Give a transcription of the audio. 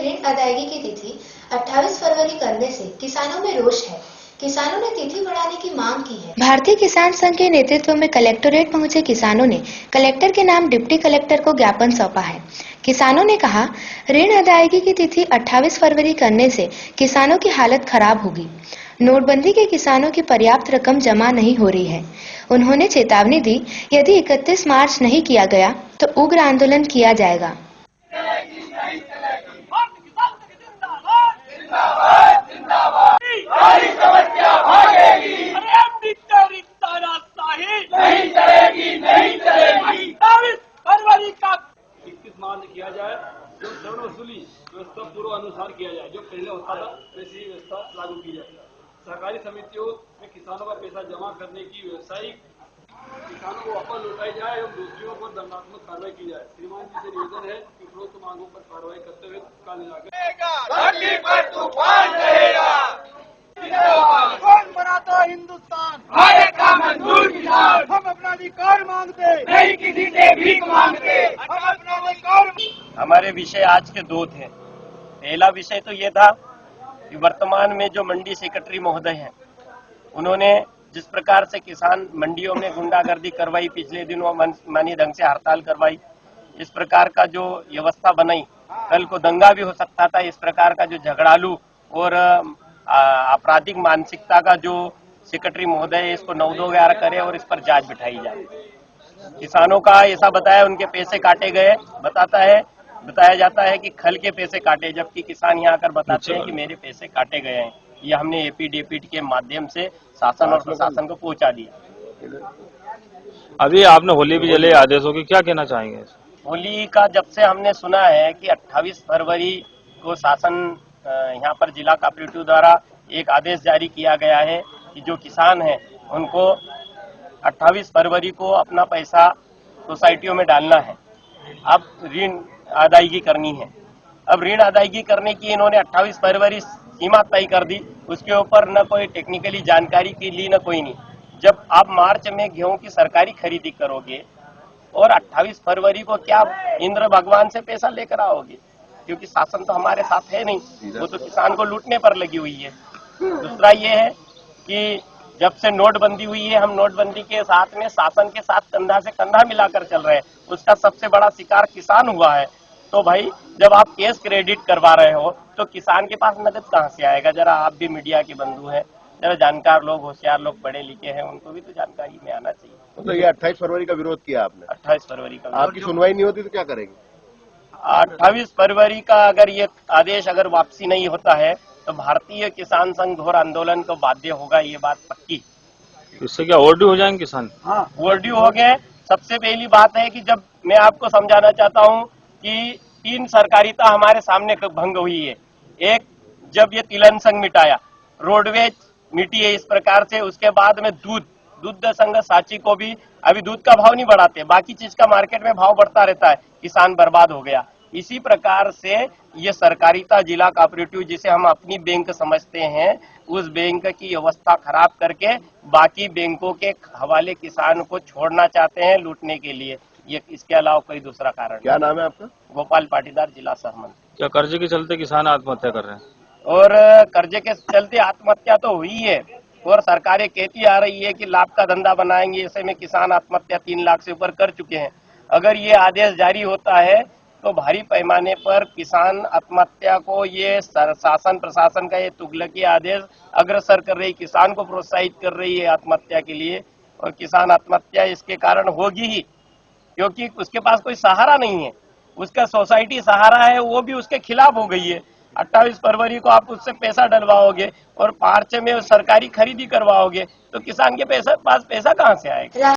ऋण अदायगी की तिथि 28 फरवरी करने से किसानों में रोष है। किसानों ने तिथि बढ़ाने की मांग की है। भारतीय किसान संघ के नेतृत्व में कलेक्टोरेट पहुंचे किसानों ने कलेक्टर के नाम डिप्टी कलेक्टर को ज्ञापन सौंपा है। किसानों ने कहा, ऋण अदायगी की तिथि 28 फरवरी करने से किसानों की हालत खराब होगी। नोटबंदी के किसानों की पर्याप्त रकम जमा नहीं हो रही है। उन्होंने चेतावनी दी, यदि 31 मार्च नहीं किया गया तो उग्र आंदोलन किया जाएगा। किया जाए, जो ऋण वसूली व्यवस्था पूर्व अनुसार किया जाए, जो पहले होता था वैसी व्यवस्था लागू की जाए। सहकारी समितियों में किसानों का पैसा जमा करने की व्यवसायिक किसानों को वापस लौटाई जाए एवं दोषियों पर दंडात्मक कार्रवाई की जाए। श्रीमान जी से निवेदन है कि उपरोक्त मांगों पर कार्रवाई करते हुए कौन बनाता हिंदुस्तान, भारत का मजदूर किसान। हम अपना अधिकार मांगते, नहीं किसी से भीख मांगते, हम अपना अधिकार। हमारे विषय आज के दो थे। पहला विषय तो ये था कि वर्तमान में जो मंडी सेक्रेटरी महोदय हैं, उन्होंने जिस प्रकार से किसान मंडियों में गुंडागर्दी करवाई, पिछले दिनों मनमानी ढंग से हड़ताल करवाई, इस प्रकार का जो व्यवस्था बनाई, कल को दंगा भी हो सकता था। इस प्रकार का जो झगड़ालू और आपराधिक मानसिकता का जो सेक्रेटरी महोदय है, इसको 9-2-11 करे और इस पर जांच बिठाई जाए। किसानों का ऐसा बताया उनके पैसे काटे गए, बताया जाता है कि खल के पैसे काटे, जबकि किसान यहाँ आकर बताते हैं कि मेरे पैसे काटे गए हैं। ये हमने एपीडेपिट के माध्यम से शासन और प्रशासन को पहुंचा दिया। अभी आपने होली भी जले आदेशों की, क्या कहना चाहेंगे? होली का जब से हमने सुना है कि 28 फरवरी को शासन यहाँ पर जिला कोऑपरेटिव द्वारा एक आदेश जारी किया गया है कि जो किसान हैं उनको 28 फरवरी को अपना पैसा सोसाइटियों में डालना है। अब ऋण अदायगी करनी है। अब ऋण अदायगी करने की इन्होंने 28 फरवरी सीमा तय कर दी। उसके ऊपर न कोई टेक्निकली जानकारी की ली, न कोई नहीं। जब आप मार्च में गेहूं की सरकारी खरीदी करोगे और 28 फरवरी को क्या इंद्र भगवान से पैसा लेकर आओगे? क्योंकि शासन तो हमारे साथ है नहीं, वो तो किसान को लूटने पर लगी हुई है। दूसरा ये है कि जब से नोटबंदी हुई है, हम नोटबंदी के साथ में शासन के साथ कंधा से कंधा मिलाकर चल रहे हैं। उसका सबसे बड़ा शिकार किसान हुआ है। तो भाई, जब आप कैश क्रेडिट करवा रहे हो तो किसान के पास नकद कहाँ से आएगा? जरा आप भी मीडिया के बंधु हैं, जरा जानकार लोग, होशियार लोग, पढ़े लिखे हैं, उनको भी तो जानकारी में आना चाहिए। तो ये 28 फरवरी का विरोध किया आपने? 28 फरवरी का। आपकी सुनवाई नहीं होती तो क्या करेंगे? 28 फरवरी का अगर ये आदेश अगर वापसी नहीं होता है तो भारतीय किसान संघ घोर आंदोलन को बाध्य होगा, ये बात पक्की। इससे क्या ओवरड्यू हो जाएंगे किसान? हाँ, ओवरड्यू हो गए। सबसे पहली बात है कि जब मैं आपको समझाना चाहता हूँ कि 3 सरकारिता हमारे सामने भंग हुई है। एक, जब ये तिलन संघ मिटाया, रोडवेज मिटी है इस प्रकार से। उसके बाद में दूध संघ साची को भी अभी दूध का भाव नहीं बढ़ाते, बाकी चीज का मार्केट में भाव बढ़ता रहता है, किसान बर्बाद हो गया। इसी प्रकार से ये सरकारिता जिला कोऑपरेटिव, जिसे हम अपनी बैंक समझते हैं, उस बैंक की व्यवस्था खराब करके बाकी बैंकों के हवाले किसान को छोड़ना चाहते हैं लूटने के लिए। ये इसके अलावा कोई दूसरा कारण? क्या नाम है आपका? गोपाल पाटीदार, जिला सहमंत्री। क्या कर्जे के चलते किसान आत्महत्या कर रहे हैं? और कर्जे के चलते आत्महत्या तो हुई है और सरकारें कहती आ रही है कि लाभ का धंधा बनाएंगे। ऐसे में किसान आत्महत्या 3 लाख से ऊपर कर चुके हैं। अगर ये आदेश जारी होता है तो भारी पैमाने पर किसान आत्महत्या को ये शासन प्रशासन का ये तुगलकी आदेश अग्रसर कर रही, किसान को प्रोत्साहित कर रही है आत्महत्या के लिए। और किसान आत्महत्या इसके कारण होगी ही, क्योंकि उसके पास कोई सहारा नहीं है। उसका सोसाइटी सहारा है, वो भी उसके खिलाफ हो गई है। 28 फरवरी को आप उससे पैसा डलवाओगे और मार्च में सरकारी खरीदी करवाओगे तो किसान के पास पैसा कहाँ से आएगा?